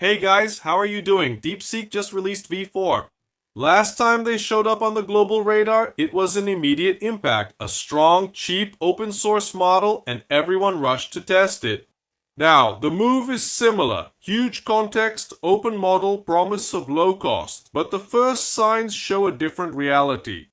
Hey guys, how are you doing? DeepSeek just released V4. Last time they showed up on the global radar, it was an immediate impact, a strong, cheap, open source model, and everyone rushed to test it. Now, the move is similar. Huge context, open model, promise of low cost. But the first signs show a different reality.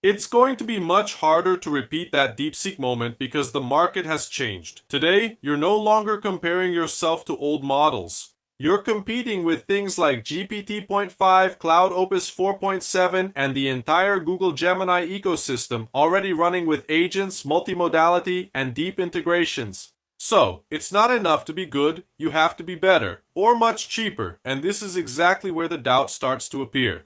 It's going to be much harder to repeat that DeepSeek moment because the market has changed. Today, you're no longer comparing yourself to old models. You're competing with things like GPT-5, Cloud Opus 4.7, and the entire Google Gemini ecosystem already running with agents, multimodality, and deep integrations. So, it's not enough to be good, you have to be better, or much cheaper, and this is exactly where the doubt starts to appear.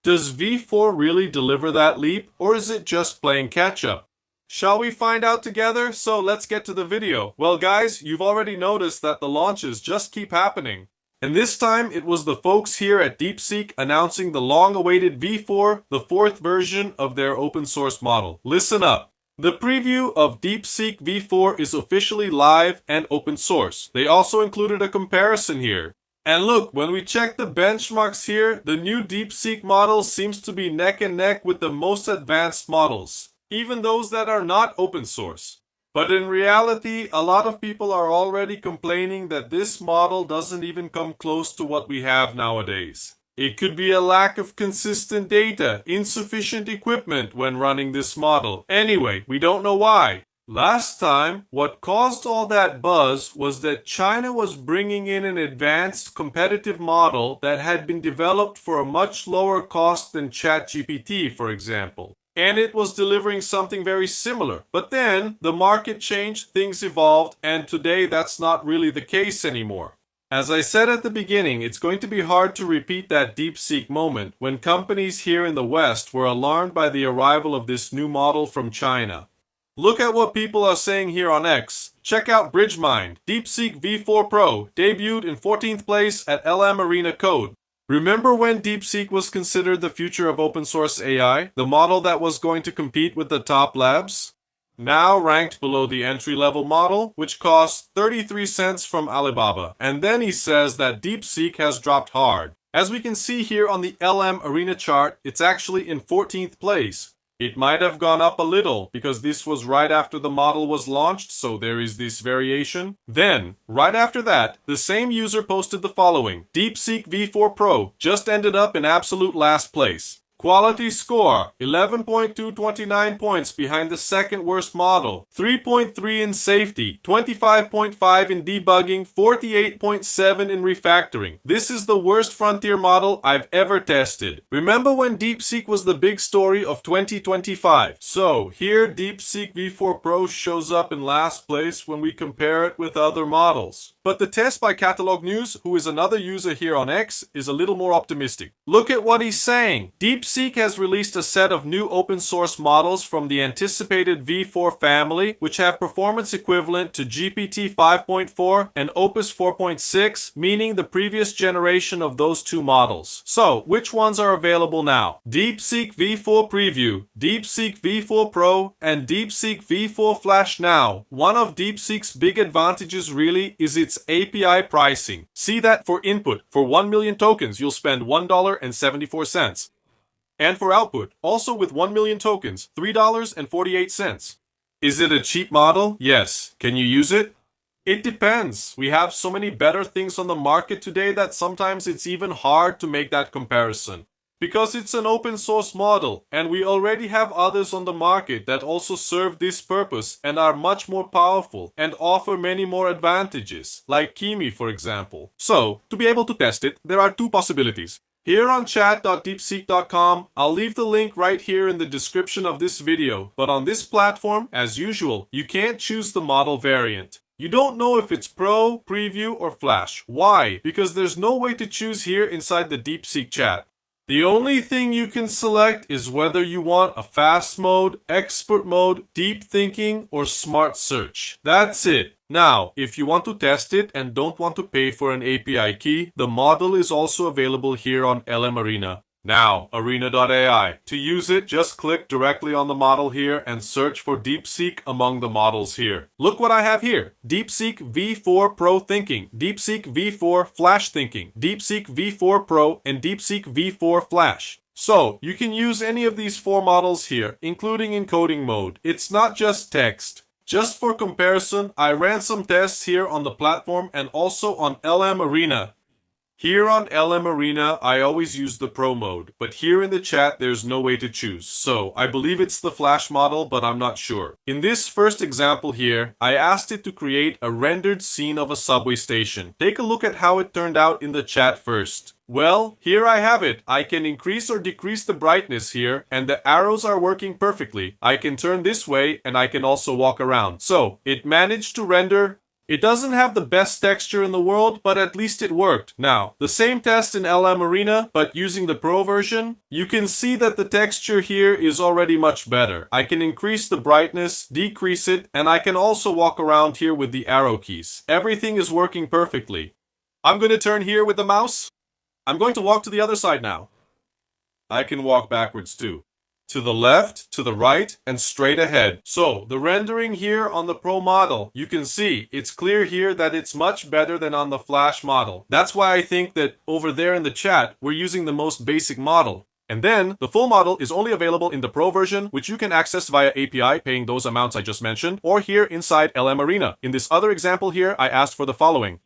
Does V4 really deliver that leap, or is it just playing catch-up? Shall we find out together? So let's get to the video. Well guys, you've already noticed that the launches just keep happening. And this time it was the folks here at DeepSeek announcing the long-awaited V4, the fourth version of their open source model. Listen up. The preview of DeepSeek V4 is officially live and open source. They also included a comparison here. And look, when we check the benchmarks here, the new DeepSeek model seems to be neck and neck with the most advanced models, even those that are not open source. But in reality, a lot of people are already complaining that this model doesn't even come close to what we have nowadays. It could be a lack of consistent data, insufficient equipment when running this model. Anyway, we don't know why. Last time, what caused all that buzz was that China was bringing in an advanced competitive model that had been developed for a much lower cost than ChatGPT, for example. And it was delivering something very similar. But then, the market changed, things evolved, and today that's not really the case anymore. As I said at the beginning, it's going to be hard to repeat that DeepSeek moment when companies here in the West were alarmed by the arrival of this new model from China. Look at what people are saying here on X. Check out BridgeMind. DeepSeek V4 Pro debuted in 14th place at LM Arena Code. Remember when DeepSeek was considered the future of open source AI, the model that was going to compete with the top labs? Now ranked below the entry-level model, which costs 33 cents from Alibaba. And then he says that DeepSeek has dropped hard. As we can see here on the LM Arena chart, it's actually in 14th place. It might have gone up a little because this was right after the model was launched, so there is this variation. Then, right after that, the same user posted the following. DeepSeek V4 Pro just ended up in absolute last place. Quality score, 11.229 points behind the second worst model, 3.3 in safety, 25.5 in debugging, 48.7 in refactoring. This is the worst frontier model I've ever tested. Remember when DeepSeek was the big story of 2025? So, here DeepSeek V4 Pro shows up in last place when we compare it with other models. But the test by Catalog News, who is another user here on X, is a little more optimistic. Look at what he's saying. DeepSeek has released a set of new open source models from the anticipated V4 family, which have performance equivalent to GPT 5.4 and Opus 4.6, meaning the previous generation of those two models. So, which ones are available now? DeepSeek V4 Preview, DeepSeek V4 Pro, and DeepSeek V4 Flash Now. One of DeepSeek's big advantages really is its API pricing. See that for input, for 1 million tokens, you'll spend $1.74. And for output, also with 1 million tokens, $3.48. Is it a cheap model? Yes. Can you use it? It depends. We have so many better things on the market today that sometimes it's even hard to make that comparison. Because it's an open source model, and we already have others on the market that also serve this purpose and are much more powerful and offer many more advantages, like Kimi for example. So, to be able to test it, there are two possibilities. Here on chat.deepseek.com, I'll leave the link right here in the description of this video, but on this platform, as usual, you can't choose the model variant. You don't know if it's Pro, Preview, or Flash. Why? Because there's no way to choose here inside the DeepSeek chat. The only thing you can select is whether you want a fast mode, expert mode, deep thinking, or smart search. That's it. Now, if you want to test it and don't want to pay for an API key, the model is also available here on LM Arena. Now, Arena.ai. To use it, just click directly on the model here and search for DeepSeek among the models here. Look what I have here. DeepSeek V4 Pro Thinking, DeepSeek V4 Flash Thinking, DeepSeek V4 Pro, and DeepSeek V4 Flash. So, you can use any of these 4 models here, including encoding mode. It's not just text. Just for comparison, I ran some tests here on the platform and also on LM Arena. Here on LM Arena, I always use the Pro mode, but here in the chat, there's no way to choose. So, I believe it's the Flash model, but I'm not sure. In this first example here, I asked it to create a rendered scene of a subway station. Take a look at how it turned out in the chat first. Well, here I have it. I can increase or decrease the brightness here, and the arrows are working perfectly. I can turn this way, and I can also walk around. So, it managed to render. It doesn't have the best texture in the world, but at least it worked. Now, the same test in LM Arena, but using the Pro version, you can see that the texture here is already much better. I can increase the brightness, decrease it, and I can also walk around here with the arrow keys. Everything is working perfectly. I'm going to turn here with the mouse. I'm going to walk to the other side now. I can walk backwards too. To the left, to the right, and straight ahead. So, the rendering here on the Pro model, you can see, it's clear here that it's much better than on the Flash model. That's why I think that over there in the chat, we're using the most basic model. And then, the full model is only available in the Pro version, which you can access via API, paying those amounts I just mentioned, or here inside LM Arena. In this other example here, I asked for the following.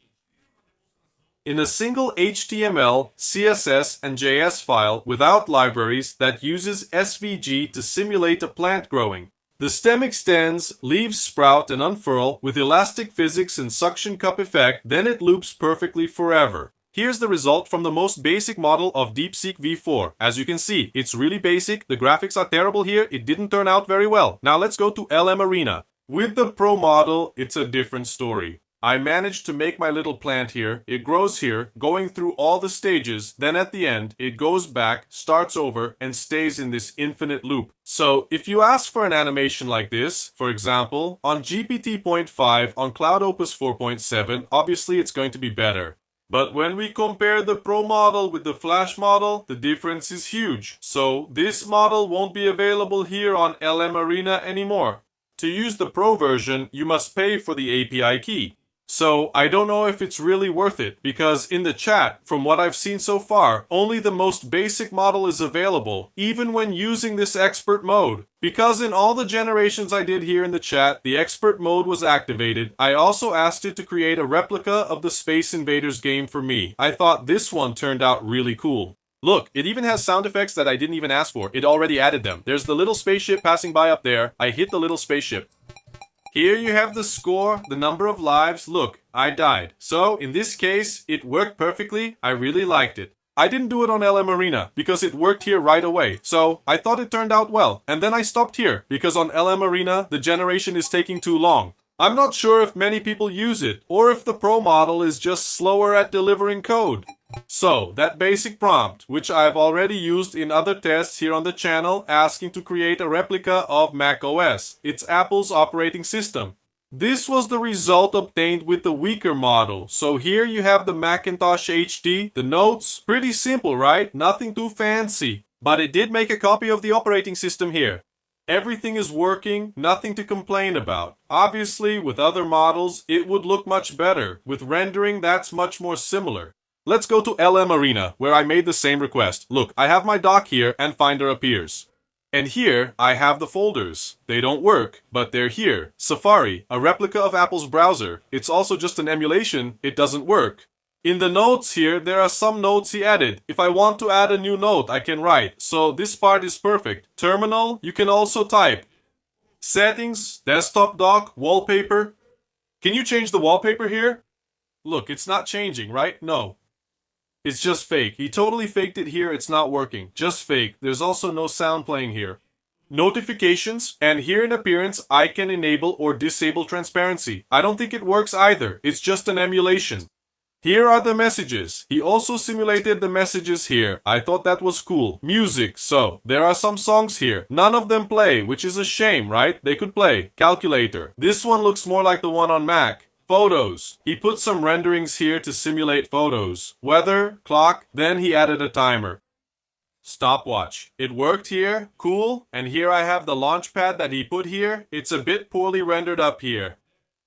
In a single HTML, CSS, and JS file without libraries that uses SVG to simulate a plant growing. The stem extends, leaves sprout and unfurl with elastic physics and suction cup effect, then it loops perfectly forever. Here's the result from the most basic model of DeepSeek V4. As you can see, it's really basic, the graphics are terrible here, it didn't turn out very well. Now let's go to LM Arena. With the Pro model, it's a different story. I managed to make my little plant here, it grows here, going through all the stages, then at the end, it goes back, starts over, and stays in this infinite loop. So, if you ask for an animation like this, for example, on GPT-5 on Cloud Opus 4.7, obviously it's going to be better. But when we compare the Pro model with the Flash model, the difference is huge. So, this model won't be available here on LM Arena anymore. To use the Pro version, you must pay for the API key. So, I don't know if it's really worth it, because in the chat, from what I've seen so far, only the most basic model is available, even when using this expert mode. Because in all the generations I did here in the chat, the expert mode was activated. I also asked it to create a replica of the Space Invaders game for me. I thought this one turned out really cool. Look, it even has sound effects that I didn't even ask for. It already added them. There's the little spaceship passing by up there. I hit the little spaceship. Here you have the score, the number of lives. Look, I died. So, in this case, it worked perfectly. I really liked it. I didn't do it on LM Arena because it worked here right away. So, I thought it turned out well. And then I stopped here because on LM Arena, the generation is taking too long. I'm not sure if many people use it or if the Pro model is just slower at delivering code. So, that basic prompt, which I've already used in other tests here on the channel, asking to create a replica of macOS. It's Apple's operating system. This was the result obtained with the weaker model. So here you have the Macintosh HD, the notes. Pretty simple, right? Nothing too fancy. But it did make a copy of the operating system here. Everything is working, nothing to complain about. Obviously, with other models, it would look much better. With rendering, that's much more similar. Let's go to LM Arena, where I made the same request. Look, I have my dock here and Finder appears. And here, I have the folders. They don't work, but they're here. Safari, a replica of Apple's browser. It's also just an emulation, it doesn't work. In the notes here, there are some notes he added. If I want to add a new note, I can write. So this part is perfect. Terminal, you can also type. Settings, desktop dock, wallpaper. Can you change the wallpaper here? Look, it's not changing, right? No. It's just fake. He totally faked it here. It's not working. Just fake. There's also no sound playing here. Notifications, and here in appearance, I can enable or disable transparency. I don't think it works either. It's just an emulation. Here are the messages. He also simulated the messages here. I thought that was cool. Music. So, there are some songs here. None of them play, which is a shame, right? They could play. Calculator. This one looks more like the one on Mac. Photos. He put some renderings here to simulate photos. Weather, clock, then he added a timer. Stopwatch. It worked here, cool, and here I have the launchpad that he put here. It's a bit poorly rendered up here.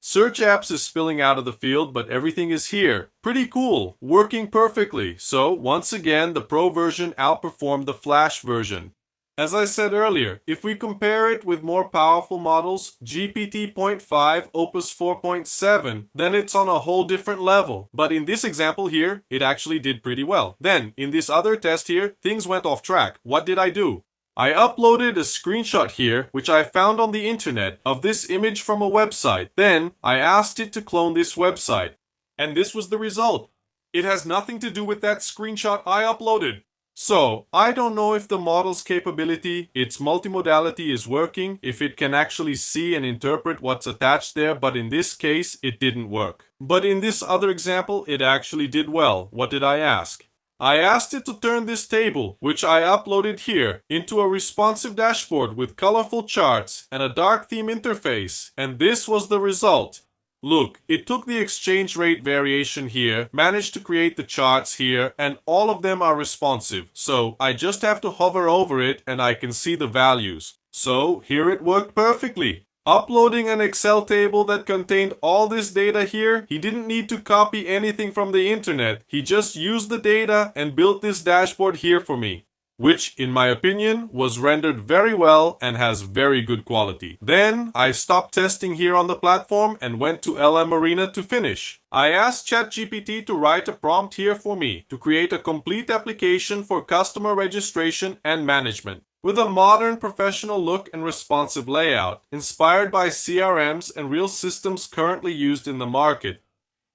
Search apps is spilling out of the field, but everything is here. Pretty cool, working perfectly. So once again, the Pro version outperformed the Flash version. As I said earlier, if we compare it with more powerful models, GPT-0.5, Opus 4.7, then it's on a whole different level. But in this example here, it actually did pretty well. Then, in this other test here, things went off track. What did I do? I uploaded a screenshot here, which I found on the internet, of this image from a website. Then, I asked it to clone this website. And this was the result. It has nothing to do with that screenshot I uploaded. So, I don't know if the model's capability, its multimodality is working, if it can actually see and interpret what's attached there, but in this case, it didn't work. But in this other example, it actually did well. What did I ask? I asked it to turn this table, which I uploaded here, into a responsive dashboard with colorful charts and a dark theme interface, and this was the result. Look, it took the exchange rate variation here, managed to create the charts here, and all of them are responsive. So I just have to hover over it and I can see the values. So here it worked perfectly. Uploading an Excel table that contained all this data here, he didn't need to copy anything from the internet. He just used the data and built this dashboard here for me, which, in my opinion, was rendered very well and has very good quality. Then, I stopped testing here on the platform and went to LM Arena to finish. I asked ChatGPT to write a prompt here for me to create a complete application for customer registration and management, with a modern professional look and responsive layout, inspired by CRMs and real systems currently used in the market.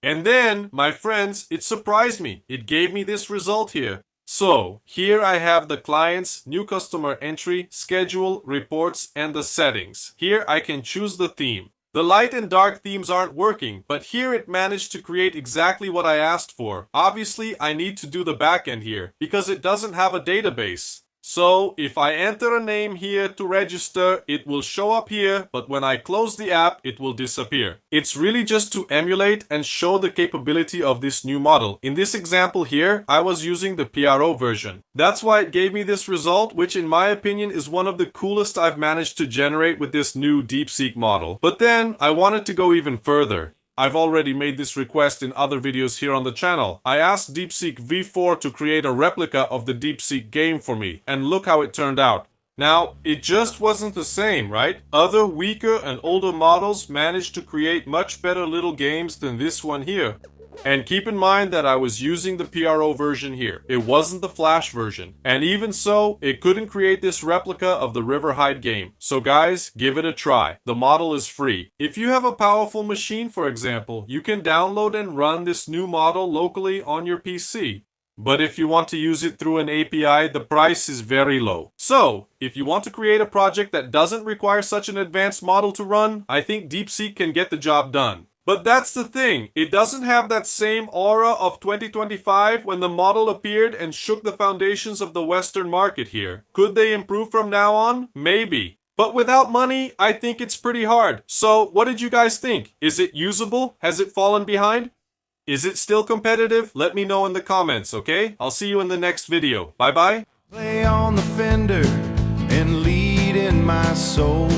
And then, my friends, it surprised me. It gave me this result here. So, here I have the client's new customer entry, schedule, reports, and the settings. Here I can choose the theme. The light and dark themes aren't working, but here it managed to create exactly what I asked for. Obviously, I need to do the backend here, because it doesn't have a database. So, if I enter a name here to register, it will show up here, but when I close the app, it will disappear. It's really just to emulate and show the capability of this new model. In this example here, I was using the PRO version. That's why it gave me this result, which in my opinion is one of the coolest I've managed to generate with this new DeepSeek model. But then, I wanted to go even further. I've already made this request in other videos here on the channel. I asked DeepSeek V4 to create a replica of the DeepSeek game for me, and look how it turned out. Now, it just wasn't the same, right? Other weaker and older models managed to create much better little games than this one here. And keep in mind that I was using the PRO version here. It wasn't the Flash version. And even so, it couldn't create this replica of the Riverhide game. So guys, give it a try. The model is free. If you have a powerful machine, for example, you can download and run this new model locally on your PC. But if you want to use it through an API, the price is very low. So, if you want to create a project that doesn't require such an advanced model to run, I think DeepSeek can get the job done. But that's the thing, it doesn't have that same aura of 2025 when the model appeared and shook the foundations of the Western market here. Could they improve from now on? Maybe. But without money, I think it's pretty hard. So, what did you guys think? Is it usable? Has it fallen behind? Is it still competitive? Let me know in the comments, okay? I'll see you in the next video. Bye bye. Play on the fender and lead in my soul.